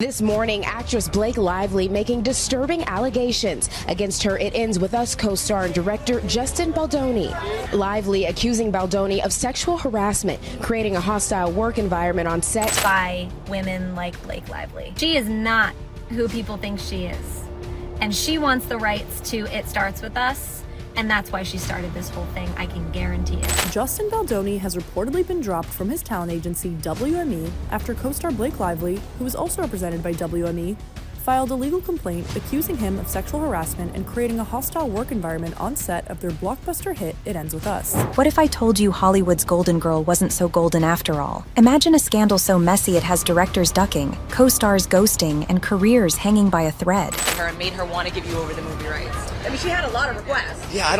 This morning, actress Blake Lively making disturbing allegations against her It Ends With Us co-star and director Justin Baldoni. Lively accusing Baldoni of sexual harassment, creating a hostile work environment on set by women like Blake Lively. She is not who people think she is. And she wants the rights to It Starts With Us. And that's why she started this whole thing, I can guarantee it. Justin Baldoni has reportedly been dropped from his talent agency WME after co-star Blake Lively, who is also represented by WME, filed a legal complaint accusing him of sexual harassment and creating a hostile work environment on set of their blockbuster hit It Ends With Us. What if I told you Hollywood's golden girl wasn't so golden after all? Imagine a scandal so messy it has directors ducking, co-stars ghosting, and careers hanging by a thread. And made her want to give you over the movie rights. I mean, she had a lot of requests. Yeah, I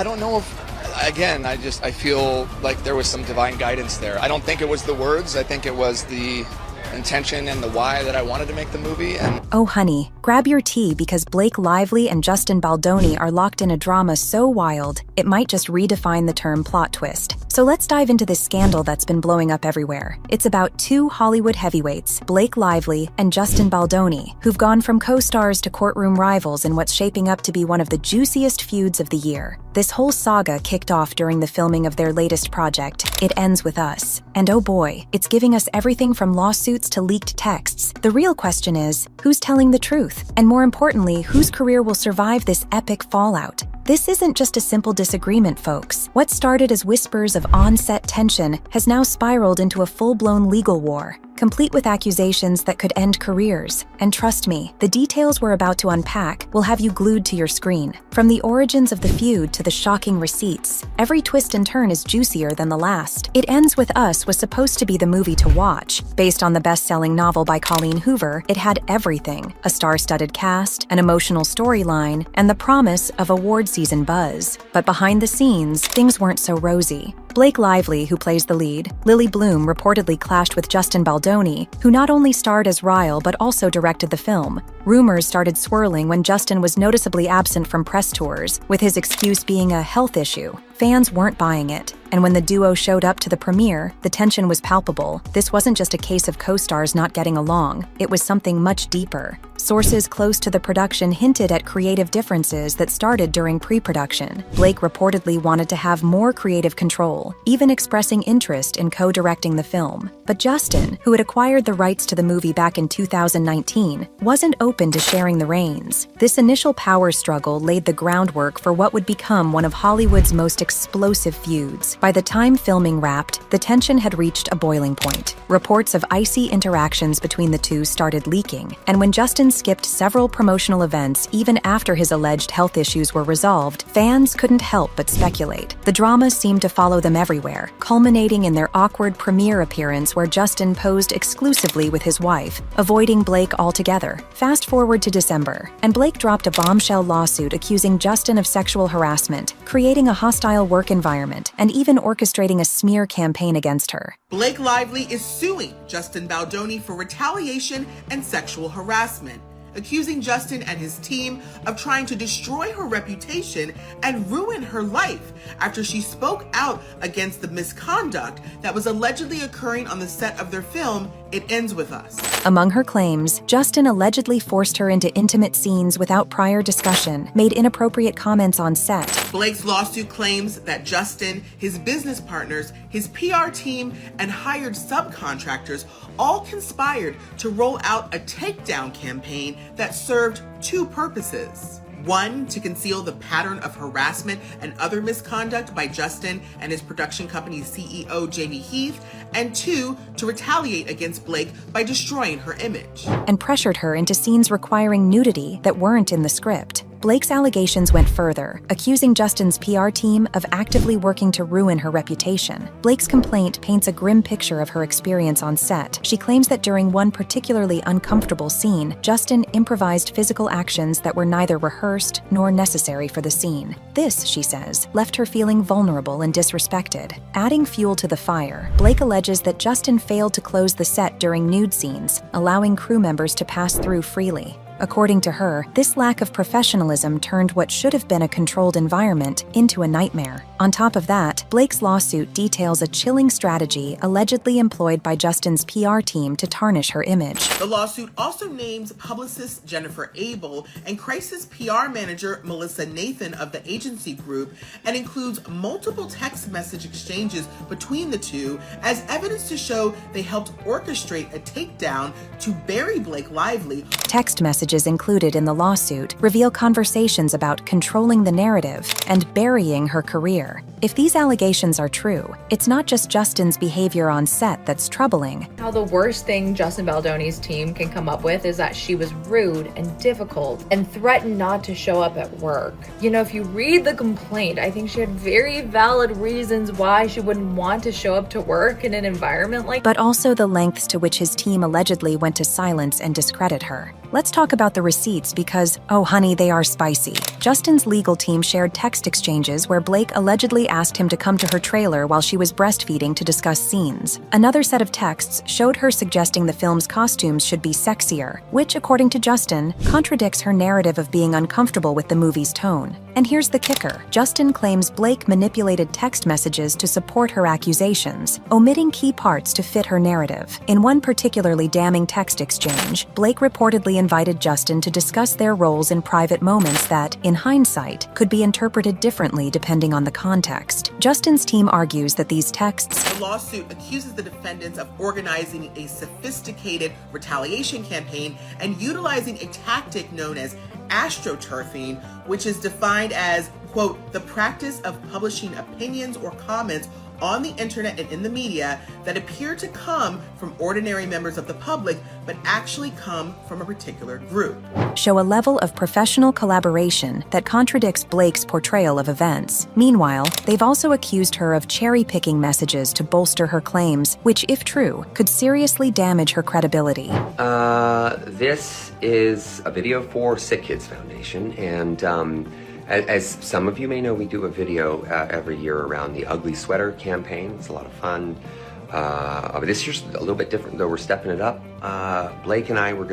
don't know if, again, I feel like there was some divine guidance there. I don't think it was the words, I think it was the intention and the why that I wanted to make the movie. And oh honey, grab your tea because Blake Lively and Justin Baldoni are locked in a drama so wild, it might just redefine the term plot twist. So let's dive into this scandal that's been blowing up everywhere. It's about two Hollywood heavyweights, Blake Lively and Justin Baldoni, who've gone from co-stars to courtroom rivals in what's shaping up to be one of the juiciest feuds of the year. This whole saga kicked off during the filming of their latest project, It Ends With Us. And oh boy, it's giving us everything from lawsuits to leaked texts. The real question is, who's telling the truth? And more importantly, whose career will survive this epic fallout? This isn't just a simple disagreement, folks. What started as whispers of on-set tension has now spiraled into a full-blown legal war, complete with accusations that could end careers. And trust me, the details we're about to unpack will have you glued to your screen. From the origins of the feud to the shocking receipts, every twist and turn is juicier than the last. It Ends With Us was supposed to be the movie to watch. Based on the best-selling novel by Colleen Hoover, it had everything: a star-studded cast, an emotional storyline, and the promise of award season buzz. But behind the scenes, things weren't so rosy. Blake Lively, who plays the lead, Lily Bloom, reportedly clashed with Justin Baldoni, who not only starred as Ryle but also directed the film. Rumors started swirling when Justin was noticeably absent from press tours, with his excuse being a health issue. Fans weren't buying it, and when the duo showed up to the premiere, the tension was palpable. This wasn't just a case of co-stars not getting along, it was something much deeper. Sources close to the production hinted at creative differences that started during pre-production. Blake reportedly wanted to have more creative control, even expressing interest in co-directing the film. But Justin, who had acquired the rights to the movie back in 2019, wasn't open to sharing the reins. This initial power struggle laid the groundwork for what would become one of Hollywood's most explosive feuds. By the time filming wrapped, the tension had reached a boiling point. Reports of icy interactions between the two started leaking, and when Justin skipped several promotional events even after his alleged health issues were resolved, fans couldn't help but speculate. The drama seemed to follow them everywhere, culminating in their awkward premiere appearance where Justin posed exclusively with his wife, avoiding Blake altogether. Fast forward to December, and Blake dropped a bombshell lawsuit accusing Justin of sexual harassment, creating a hostile work environment, and even orchestrating a smear campaign against her. Blake Lively is suing Justin Baldoni for retaliation and sexual harassment, accusing Justin and his team of trying to destroy her reputation and ruin her life after she spoke out against the misconduct that was allegedly occurring on the set of their film, It Ends With Us. Among her claims, Justin allegedly forced her into intimate scenes without prior discussion, made inappropriate comments on set. Blake's lawsuit claims that Justin, his business partners, his PR team, and hired subcontractors all conspired to roll out a takedown campaign that served two purposes. One, to conceal the pattern of harassment and other misconduct by Justin and his production company's CEO, Jamie Heath, and two, to retaliate against Blake by destroying her image. And pressured her into scenes requiring nudity that weren't in the script. Blake's allegations went further, accusing Justin's PR team of actively working to ruin her reputation. Blake's complaint paints a grim picture of her experience on set. She claims that during one particularly uncomfortable scene, Justin improvised physical actions that were neither rehearsed nor necessary for the scene. This, she says, left her feeling vulnerable and disrespected. Adding fuel to the fire, Blake alleges that Justin failed to close the set during nude scenes, allowing crew members to pass through freely. According to her, this lack of professionalism turned what should have been a controlled environment into a nightmare. On top of that, Blake's lawsuit details a chilling strategy allegedly employed by Justin's PR team to tarnish her image. The lawsuit also names publicist Jennifer Abel and crisis PR manager Melissa Nathan of the agency group, and includes multiple text message exchanges between the two as evidence to show they helped orchestrate a takedown to bury Blake Lively. Text messages included in the lawsuit reveal conversations about controlling the narrative and burying her career. If these allegations are true, it's not just Justin's behavior on set that's troubling. How the worst thing Justin Baldoni's team can come up with is that she was rude and difficult and threatened not to show up at work. You know, if you read the complaint, I think she had very valid reasons why she wouldn't want to show up to work in an environment like but also the lengths to which his team allegedly went to silence and discredit her. Let's talk about the receipts because, oh honey, they are spicy. Justin's legal team shared text exchanges where Blake allegedly asked him to come to her trailer while she was breastfeeding to discuss scenes. Another set of texts showed her suggesting the film's costumes should be sexier, which, according to Justin, contradicts her narrative of being uncomfortable with the movie's tone. And here's the kicker. Justin claims Blake manipulated text messages to support her accusations, omitting key parts to fit her narrative. In one particularly damning text exchange, Blake reportedly invited Justin to discuss their roles in private moments that, in hindsight, could be interpreted differently depending on the context. Justin's team argues that these texts... The lawsuit accuses the defendants of organizing a sophisticated retaliation campaign and utilizing a tactic known as astroturfing, which is defined as, quote, the practice of publishing opinions or comments on the internet and in the media that appear to come from ordinary members of the public, but actually come from a particular group. Show a level of professional collaboration that contradicts Blake's portrayal of events. Meanwhile, they've also accused her of cherry-picking messages to bolster her claims, which, if true, could seriously damage her credibility. This is a video for Sick Kids Foundation, and as some of you may know, we do a video every year around the Ugly Sweater campaign. It's a lot of fun. But this year's a little bit different, though. We're stepping it up. Blake and I, we're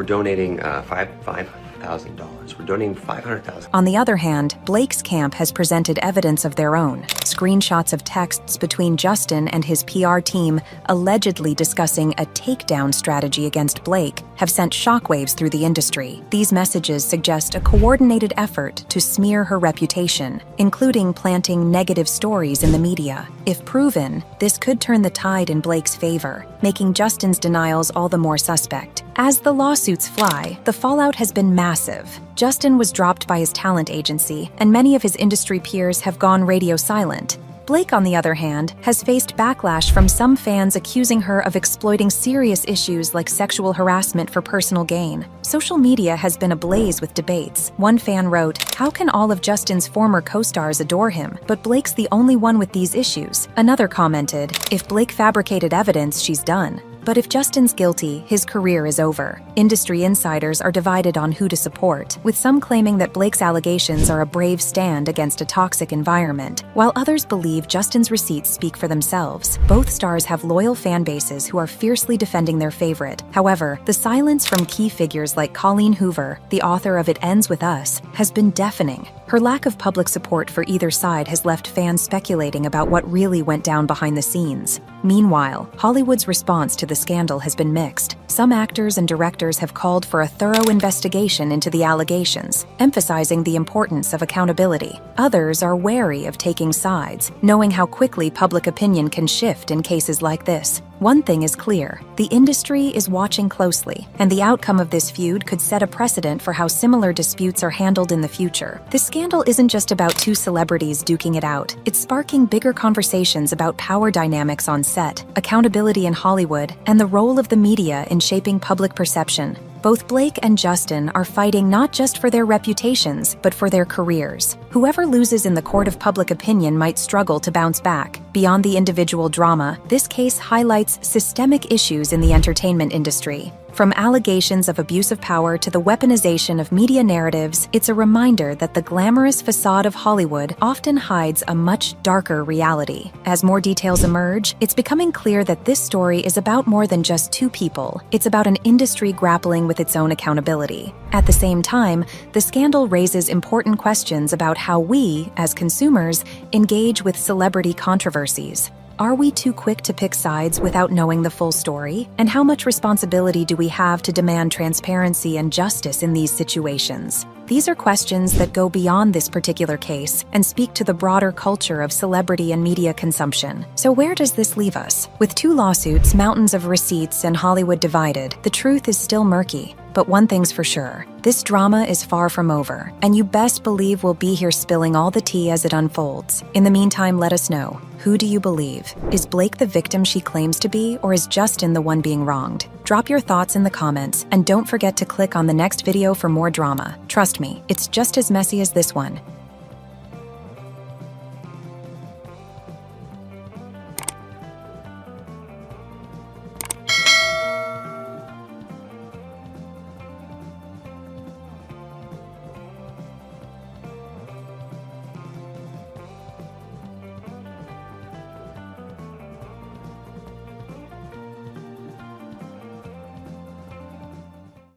donating $5,000. We're donating $500,000. On the other hand, Blake's camp has presented evidence of their own. Screenshots of texts between Justin and his PR team allegedly discussing a takedown strategy against Blake have sent shockwaves through the industry. These messages suggest a coordinated effort to smear her reputation, including planting negative stories in the media. If proven, this could turn the tide in Blake's favor, making Justin's denials all the more suspect. As the lawsuits fly, the fallout has been massive. Justin was dropped by his talent agency, and many of his industry peers have gone radio silent. Blake, on the other hand, has faced backlash from some fans accusing her of exploiting serious issues like sexual harassment for personal gain. Social media has been ablaze with debates. One fan wrote, "How can all of Justin's former co-stars adore him, but Blake's the only one with these issues?" Another commented, "If Blake fabricated evidence, she's done." But if Justin's guilty, his career is over. Industry insiders are divided on who to support, with some claiming that Blake's allegations are a brave stand against a toxic environment, while others believe Justin's receipts speak for themselves. Both stars have loyal fan bases who are fiercely defending their favorite. However, the silence from key figures like Colleen Hoover, the author of It Ends With Us, has been deafening. Her lack of public support for either side has left fans speculating about what really went down behind the scenes. Meanwhile, Hollywood's response to the scandal has been mixed. Some actors and directors have called for a thorough investigation into the allegations, emphasizing the importance of accountability. Others are wary of taking sides, knowing how quickly public opinion can shift in cases like this. One thing is clear, the industry is watching closely, and the outcome of this feud could set a precedent for how similar disputes are handled in the future. This scandal isn't just about two celebrities duking it out. It's sparking bigger conversations about power dynamics on set, accountability in Hollywood, and the role of the media in shaping public perception. Both Blake and Justin are fighting not just for their reputations, but for their careers. Whoever loses in the court of public opinion might struggle to bounce back. Beyond the individual drama, this case highlights systemic issues in the entertainment industry. From allegations of abuse of power to the weaponization of media narratives, it's a reminder that the glamorous facade of Hollywood often hides a much darker reality. As more details emerge, it's becoming clear that this story is about more than just two people. It's about an industry grappling with its own accountability. At the same time, the scandal raises important questions about how we, as consumers, engage with celebrity controversies. Are we too quick to pick sides without knowing the full story? And how much responsibility do we have to demand transparency and justice in these situations? These are questions that go beyond this particular case and speak to the broader culture of celebrity and media consumption. So where does this leave us? With 2 lawsuits, mountains of receipts, and Hollywood divided, the truth is still murky. But one thing's for sure, this drama is far from over, and you best believe we'll be here spilling all the tea as it unfolds. In the meantime, let us know. Who do you believe? Is Blake the victim she claims to be, or is Justin the one being wronged? Drop your thoughts in the comments, and don't forget to click on the next video for more drama. Trust me, it's just as messy as this one.